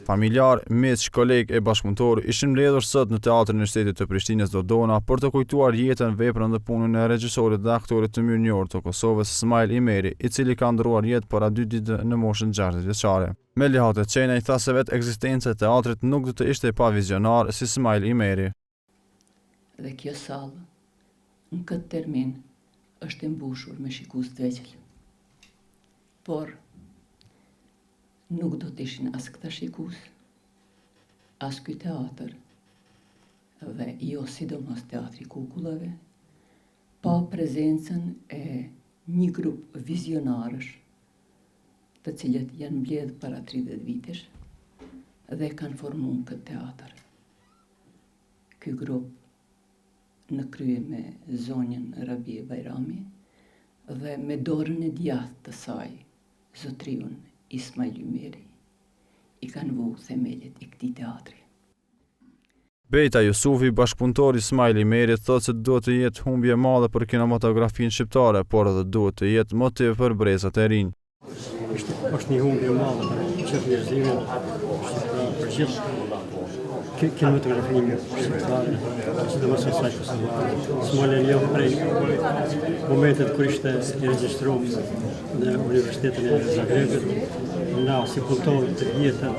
familjar, miq, kolegë e bashkëpunëtor ishin mbledhur sot në teatrin e shtetit të Prishtinës Dodona për të kujtuar jetën, veprën dhe punën e regjisorit dhe aktorit të mirënjohur të Kosovës Smail Imeri, i cili ka ndruar jetë para 2 ditë në moshën 60 vjeçare. Me Lihat Çenaj tha se vetë ekzistenca e teatrit nuk do të ishte pa vizionar si Smail Imeri. Dhe kjo sallë, në këtë termin, është e mbushur me shikues të vegjël. Por, nuk do të ishin as këta shikues, as ky teatr, dhe jo sidomos teatri kukullave, pa prezencën e një grup vizionarësh, të cilët janë mbledhur para 30 vitesh dhe kanë formuar këtë teatr. Ky grup në krye me zonjën Rabie Bajrami dhe me dorën e djathtë të saj, zotriun Ismail Imeri, i kanë vënë themelët e këtij teatri. Bejta Jusufi, bashkëpunëtor i Smail Imerit, thotë se duhet të jetë humbje e madhe për kinematografinë shqiptare, por edhe duhet të jetë motiv për brezat e rinj. Është një humbje e madhe për gjithë njerëzimin, për gjithë kinematografinë shqiptare, sidomos asaj kosovare. Smail jo prej momentet kur ishte i regjistruar në Universitetin e Zagrebit, na si punëtor të vjetër,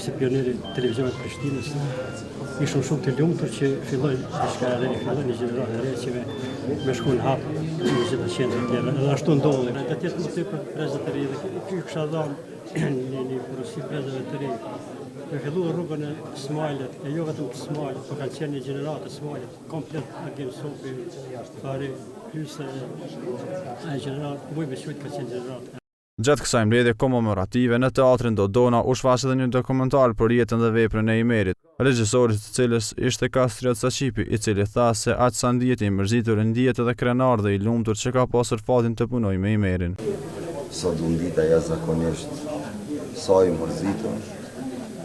si pioneri televizionit të Prishtinës, ishëm shumë të lumtur që filloi diçka e re, filloi një gjenerata e re që me shku në hap në gjitha qendrat tjera. Edhe ashtu ndodhi. Dhe të jetë motiv për brezat e ri. Dhe ky kisha dhënë një porosi brezave të ri. Me fillu rrugën e Smailit, e jo vetëm të Smailit, por kanë qenë një gjeneratë të Smailit, komplet Agim Sofi, Fari, Hyse, e gjeneratë, mujë me qëjtë ka qenë gjeneratë. Gjatë kësaj mbledhje komemorative në teatrin Dodona u shfaq edhe një dokumentar për jetën dhe veprën e Imerit, regjisorit të cilës ishte Kastriot Saqipi, i cili tha se aq sa ndihet i mërzitur, ndihet edhe krenar dhe i lumtur që ka pasur fatin të punojë me Imerin. Sot u ndita jashtëzakonisht sa i mërzitur,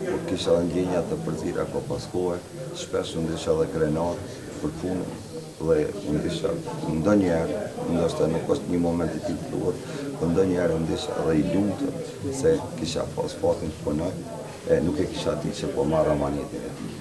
por kisha dhe ndjenja të përzira ko pas kohë, shpesh unë disha dhe krenar për punën, dhe unë disha ndonjëherë, ndoshta nuk është një moment i titulluar, por ndonjëherë unë disha dhe i lumtur se kisha pas fatin të punoj, e nuk e kisha ditë që po marra manetin e tij.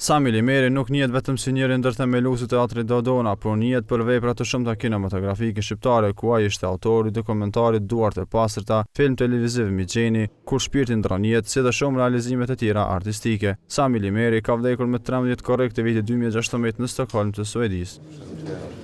Smail Imeri nuk njihet vetëm si njëri ndër themeluesit e teatrit Dodona, por njihet për vepra të shumta kinematografike shqiptare, ku ai ishte autori i dokumentarit Duart e Pastërta, film televiziv Migjeni, Kur shpirti ndron jetë, si dhe shumë realizimet e tjera artistike. Smail Imeri ka vdekur me 13 korrik të vitit 2016 në Stockholm të Suedisë.